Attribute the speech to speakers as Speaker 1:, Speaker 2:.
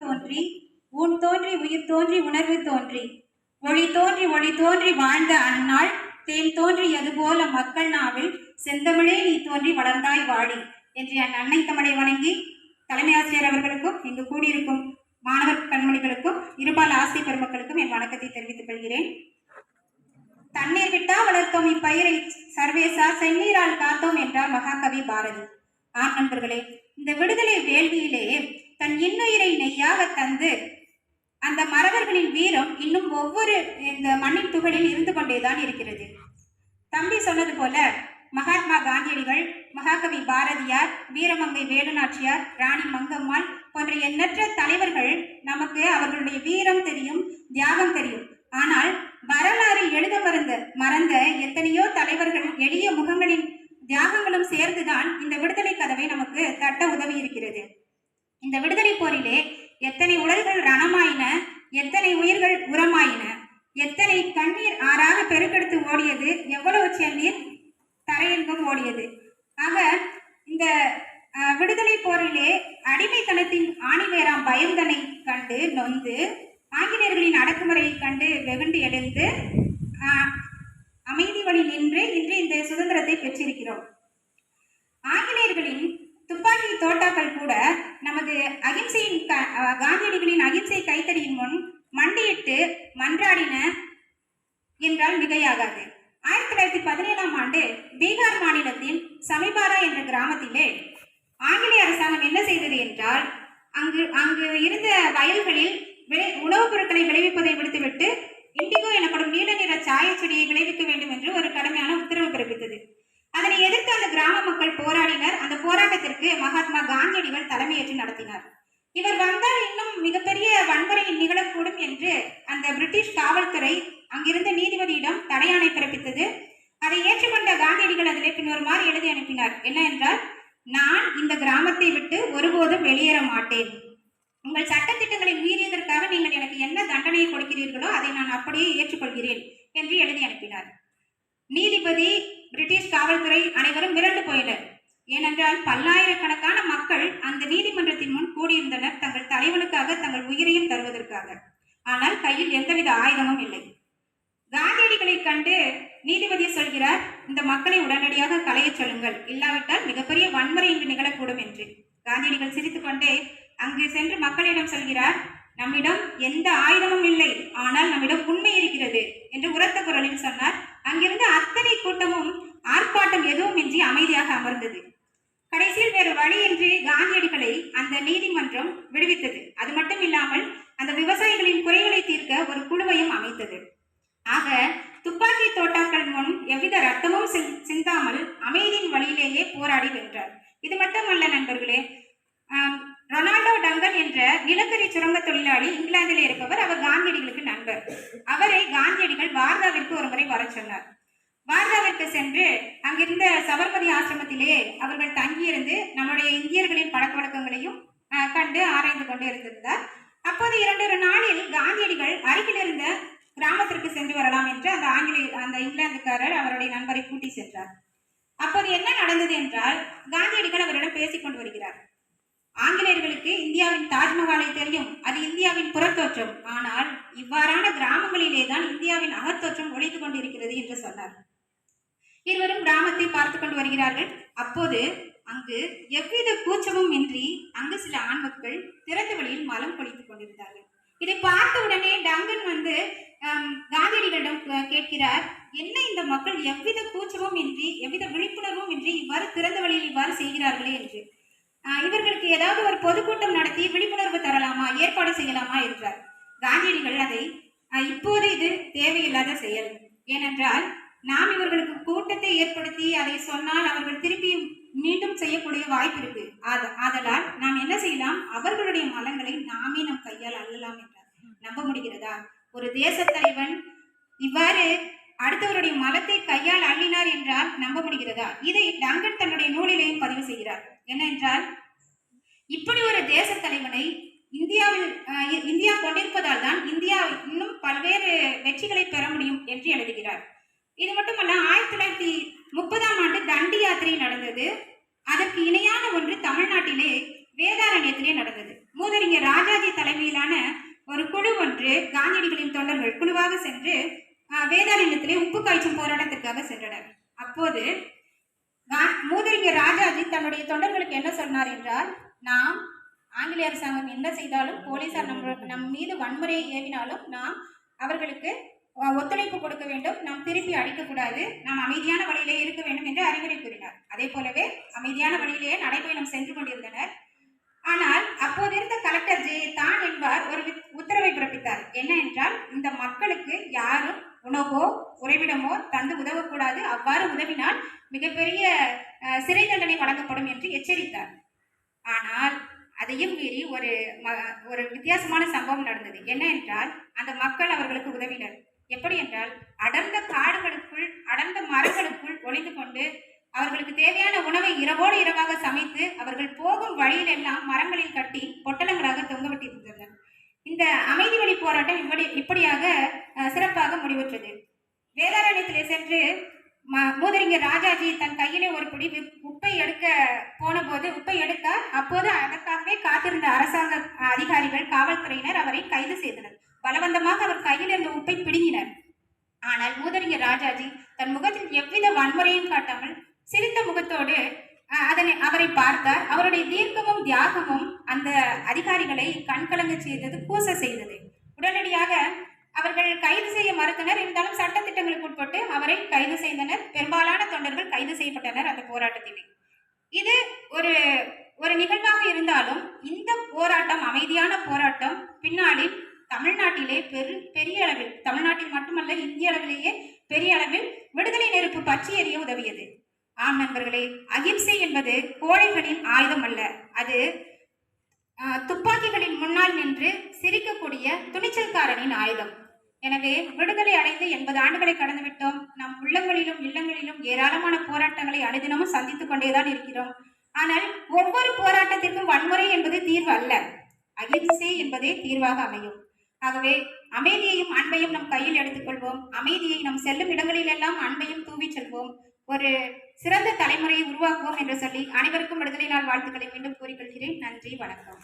Speaker 1: தோன்றி ஊன் தோன்றி உயிர் தோன்றி உணர்வு தோன்றி ஒளி தோன்றி வாழ்ந்த அந்நாள் தேன் தோன்றியது போல மக்கள் நாவில் செந்தமிழே நீ தோன்றி வளர்ந்தாய் வாடி என்று என் அன்னை தமிழை வணங்கி தலைமை ஆசிரியர் அவர்களுக்கும் இங்கு கூடியிருக்கும் மாணவர் கண்மணிகளுக்கும் இருபால் ஆசிரியர் பெருமக்களுக்கும் என் வணக்கத்தை தெரிவித்துக் கொள்கிறேன். தண்ணீர் விட்டா வளர்த்தோம் இப்பயிரை சர்வேசா செந்நீரால் காத்தோம் என்றார் மகாகவி பாரதி. ஆம் நண்பர்களே, இந்த விடுதலை வேள்வியிலே தன் இன்னுயிரை நெய்யாக தந்து அந்த மறவர்களின் வீரம் இன்னும் ஒவ்வொரு இந்த மண்ணின் துகளில் இருந்து கொண்டேதான் இருக்கிறது. தம்பி சொன்னது போல மகாத்மா காந்தியடிகள், மகாகவி பாரதியார், வீரமங்கை வேலுநாச்சியார், ராணி மங்கம்மாள் போன்ற எண்ணற்ற தலைவர்கள் நமக்கு அவர்களுடைய வீரம் தெரியும், தியாகம் தெரியும். ஆனால் வரலாறில் எழுத மறந்த எத்தனையோ தலைவர்கள் எளிய முகங்களின் தியாகங்களும் சேர்ந்துதான் இந்த விடுதலை கதவை நமக்கு தட்ட உதவி இருக்கிறது. இந்த விடுதலை போரிலே எத்தனை உடல்கள் ரணமாயின, எத்தனை உயிர்கள் உரமாயின, எத்தனை கண்ணீர் ஆறாக பெருக்கெடுத்து ஓடியது, எவ்வளவு செந்நீர் தரையெங்கும் ஓடியது. ஆக இந்த விடுதலை போரிலே அடிமைத்தனத்தின் ஆணிவேராம் பயந்தனை கண்டு நொந்து, ஆங்கிலேயர்களின் அடக்குமுறையை கண்டு வெகுண்டு எழுந்து அமைதி வழி நின்று இன்று இந்த சுதந்திரத்தை பெற்றிருக்கிறோம். ஆங்கிலேயர்களின் துப்பாக்கி தோட்டாக்கள் கூட நமது அகிம்சையின் காந்தியடிகளின் அகிம்சை கைத்தடியின் முன் மண்டியிட்டு மன்றாடின என்றால் மிகையாகாது. 1917ஆம் ஆண்டு பீகார் மாநிலத்தின் சமிபாரா என்ற கிராமத்திலே ஆங்கிலேய அரசாங்கம் என்ன செய்தது என்றால், அங்கு இருந்த வயல்களில் உணவுப் பொருட்களை விளைவிப்பதை விடுத்துவிட்டு இண்டிகோ எனப்படும் நீல நிற சாய செடியை விளைவிக்க வேண்டும் என்று ஒரு கடுமையான உத்தரவு பிறப்பித்தது. அதனை எதிர்த்து அந்த கிராம மக்கள் போராடினர். அந்த போராட்டத்திற்கு மகாத்மா காந்தியடிகள் தலைமையேற்று நடத்தினார். இவர் வந்தால் இன்னும் மிகப்பெரிய வன்முறை நிகழக்கூடும் என்று அந்த பிரிட்டிஷ் காவல்துறை அங்கிருந்த நீதிபதியிடம் தடையாணை பிறப்பித்தது. அதை ஏற்றுக்கொண்ட காந்தியடிகள் அதிலே பின்வருமாறு எழுதி அனுப்பினார். என்ன என்றால், நான் இந்த கிராமத்தை விட்டு ஒருபோதும் வெளியேற மாட்டேன். உங்கள் சட்டத்திட்டங்களை மீறியதற்காக நீங்கள் எனக்கு என்ன தண்டனையை கொடுக்கிறீர்களோ அதை நான் அப்படியே ஏற்றுக்கொள்கிறேன் என்று எழுதி அனுப்பினார். நீதிபதி, பிரிட்டிஷ் காவல்துறை அனைவரும் மிரண்டு போயினர். ஏனென்றால் பல்லாயிரக்கணக்கான மக்கள் அந்த நீதிமன்றத்தின் முன் கூடியிருந்தனர், தங்கள் தலைவனுக்காக தங்கள் உயிரையும் தருவதற்காக. ஆனால் கையில் எந்தவித ஆயுதமும் இல்லை. காந்தியடிகளை கண்டு நீதிபதி சொல்கிறார், இந்த மக்களை உடனடியாக கலையச் சொல்லுங்கள், இல்லாவிட்டால் மிகப்பெரிய வன்முறை இங்கு நிகழக்கூடும் என்று. காந்தியடிகள் சிரித்துக்கொண்டே அங்கு சென்று மக்களிடம் சொல்கிறார், நம்மிடம் எந்த ஆயுதமும் இல்லை, ஆனால் நம்மிடம் உண்மை இருக்கிறது என்று உரத்த குரலில் சொன்னார். அங்கிருந்து அத்தனை கூட்டமும் ஆர்ப்பாட்டம் எதுவும் இன்றி அமைதியாக அமர்ந்தது. கடைசியில் வேறு வழியின்றி காந்தியடிகளை அந்த நீதிமன்றம் விடுவித்தது. அது மட்டும் இல்லாமல் அந்த விவசாயிகளின் குறைகளை தீர்க்க ஒரு குழுவையும் அமைத்தது. ஆக துப்பாக்கி தோட்டாக்கள் முன் எவ்வித ரத்தமும் சிந்தாமல் அமைதியின் வழியிலேயே போராடி வென்றார். இது மட்டுமல்ல நண்பர்களே, ரொனால்டோ டங்கன் என்ற நிலக்கரி சுரங்க தொழிலாளி இங்கிலாந்தில் இருப்பவர். அவர் காந்தியடிகளுக்கு நண்பர். அவரை காந்தியடிகள் வார்தாவிற்கு ஒரு முறை வர சொன்னார். வார்தாவிற்கு சென்று அங்கிருந்த சபர்மதி ஆசிரமத்திலே அவர்கள் தங்கியிருந்து நம்முடைய இந்தியர்களின் பழக்க வழக்கங்களையும் கண்டு ஆராய்ந்து கொண்டு இருந்திருந்தார். அப்போது 2 நாளில் காந்தியடிகள் அருகில் இருந்த கிராமத்திற்கு சென்று வரலாம் என்று அந்த இங்கிலாந்துக்காரர் அவருடைய நண்பரை கூட்டி சென்றார். அப்போது என்ன நடந்தது என்றால், காந்தியடிகள் அவரிடம் பேசிக் கொண்டு வருகிறார். ஆங்கிலேயர்களுக்கு இந்தியாவின் தாஜ்மஹாலை தெரியும், அது இந்தியாவின் புறத்தோற்றம். ஆனால் இவ்வாறான கிராமங்களிலே தான் இந்தியாவின் அகத்தோற்றம் ஒழித்துக் கொண்டிருக்கிறது என்று சொன்னார். இருவரும் கிராமத்தை பார்த்து கொண்டு வருகிறார்கள். அப்போது அங்கு எவ்வித கூச்சமும் இன்றி அங்கு சில ஆண் மக்கள் திறந்த வழியில் மலம் கொளித்துக் கொண்டிருந்தார்கள். இதை பார்த்த உடனே டங்கன் வந்து காந்தியடிகளிடம் கேட்கிறார், என்ன இந்த மக்கள் எவ்வித கூச்சமும் இன்றி எவ்வித விழிப்புணர்வும் இன்றி இவ்வாறு திறந்த வழியில் இவ்வாறு செய்கிறார்களே என்று. இவர்களுக்கு ஏதாவது ஒரு பொதுக்கூட்டம் நடத்தி விழிப்புணர்வு தரலாமா, ஏற்பாடு செய்யலாமா என்றார். காந்தியடிகள் அதை இப்போது இது தேவையில்லாத செயல், ஏனென்றால் நாம் இவர்களுக்கு கூட்டத்தை ஏற்படுத்தி அதை சொன்னால் அவர்கள் திருப்பி மீண்டும் செய்யக்கூடிய வாய்ப்பு இருக்கு. ஆதலால் நாம் என்ன செய்யலாம், அவர்களுடைய மலங்களை நாமே நம் கையால் அள்ளலாம் என்றார். நம்ப முடிகிறதா? ஒரு தேச தலைவன் இவ்வாறு அடுத்தவருடைய மலத்தை கையால் அள்ளினார் என்றால் நம்ப முடிகிறதா? இதை டங்கன் தன்னுடைய நூலிலேயும் பதிவு செய்கிறார். என்னென்றால், இப்படி ஒரு தேச தலைவனை இந்தியா கொண்டிருப்பதால் தான் இந்தியா இன்னும் பல்வேறு வெற்றிகளை பெற முடியும் என்று எழுதுகிறார். இது மட்டுமல்ல, 1930ஆம் ஆண்டு தண்டி யாத்திரை நடந்தது. அதற்கு இணையான ஒன்று தமிழ்நாட்டிலே வேதாரண்யத்திலே நடந்தது. மூதறிஞர் ராஜாஜி தலைமை அன்று காந்தியடிகளின் தொண்டர்கள் குழுவாக சென்று வேதாரண்யத்திலே உப்பு காய்ச்சும் போராட்டத்திற்காக சென்றனர். அப்போது மூதறிஞர் ராஜாஜி தன்னுடைய தொண்டர்களுக்கு என்ன சொன்னார் என்றால், நாம் ஆங்கிலேய அரசாங்கம் என்ன செய்தாலும், போலீசார் நம் மீது வன்முறையை ஏவினாலும் நாம் அவர்களுக்கு ஒத்துழைப்பு கொடுக்க வேண்டும், நாம் திருப்பி அடிக்கக்கூடாது, நாம் அமைதியான வழியிலே இருக்க வேண்டும் என்று அறிவுரை கூறினார். அதே போலவே அமைதியான வழியிலேயே நடைபயணம் சென்று கொண்டிருந்தனர். ஆனால் அப்போது இருந்த கலெக்டர் தான் என்பார் ஒரு உத்தரவை பிறப்பித்தார். என்ன என்றால், இந்த மக்களுக்கு யாரும் உணவோ உறைவிடமோ தந்து உதவக்கூடாது, அவ்வாறு உதவினால் மிகப்பெரிய சிறை தண்டனை வழங்கப்படும் என்று எச்சரித்தார். ஆனால் அதையும் மீறி ஒரு வித்தியாசமான சம்பவம் நடந்தது. என்ன என்றால், அந்த மக்கள் அவர்களுக்கு உதவினர். எப்படி என்றால், அடர்ந்த காடுகளுக்குள் அடர்ந்த மரங்களுக்குள் ஒளிந்து கொண்டு அவர்களுக்கு தேவையான உணவை இரவோடு இரவாக சமைத்து அவர்கள் போகும் வழியிலெல்லாம் மரங்களில் கட்டி பொட்டலங்களாக தொங்கவிட்டிருந்தனர். இந்த அமைதி வழி போராட்டம் இப்படியாக சிறப்பாக முடிவுற்றது. வேதாரண்யத்திலே சென்று மூதறிஞர் ராஜாஜி தன் கையிலே ஒரு பிடி உப்பை எடுக்க போன போது உப்பை எடுத்தார். அப்போது அதற்காகவே காத்திருந்த அரசாங்க அதிகாரிகள், காவல்துறையினர் அவரை கைது செய்தனர். பலவந்தமாக அவர் கையில் இருந்த உப்பை பிடுங்கினர். ஆனால் மூதறிஞர் ராஜாஜி தன் முகத்தில் எவ்வித வன்முறையும் காட்டாமல் சிரித்த முகத்தோடு அவரை பார்த்தார். அவருடைய தீர்க்கமும் தியாகமும் அந்த அதிகாரிகளை கண்கலங்க செய்தது, கூச செய்தது. உடனடியாக அவர்கள் கைது செய்ய மறுத்தனர். இருந்தாலும் சட்டத்திட்டங்களுக்கு உட்பட்டு அவரை கைது செய்தனர். பெரும்பாலான தொண்டர்கள் கைது செய்யப்பட்டனர் அந்த போராட்டத்திலே. இது ஒரு நிகழ்வாக இருந்தாலும் இந்த போராட்டம், அமைதியான போராட்டம், பின்னாளில் தமிழ்நாட்டிலே பெரிய அளவில், தமிழ்நாட்டில் மட்டுமல்ல இந்திய அளவிலேயே பெரிய அளவில் விடுதலை நெருப்பு பற்றி எறிய உதவியது. ஆம் நண்பர்களே, அகிம்சை என்பது கோழைகளின் ஆயுதம் அல்ல, அது துப்பாக்கிகளின் முன்னால் நின்று சிரிக்கக்கூடிய துணிச்சல்காரனின் ஆயுதம். எனவே விடுதலை அடைந்து 80 ஆண்டுகளை கடந்துவிட்டோம். நம் உள்ளங்களிலும் இல்லங்களிலும் ஏராளமான போராட்டங்களை அனுதினமும் சந்தித்துக் கொண்டேதான் இருக்கிறோம். ஆனால் ஒவ்வொரு போராட்டத்திற்கும் வன்முறை என்பது தீர்வு அல்ல, அகிம்சை என்பதே தீர்வாக அமையும். ஆகவே அமைதியையும் அன்பையும் நம் கையில் எடுத்துக்கொள்வோம். அமைதியை நம் செல்லும் இடங்களிலெல்லாம் அன்பையும் தூவி செல்வோம். ஒரு சிறந்த தலைமுறையை உருவாக்குவோம் என்று சொல்லி அனைவருக்கும் விடுதலை நாள் வாழ்த்துக்களை மீண்டும் கூறிக்கொள்கிறேன். நன்றி, வணக்கம்.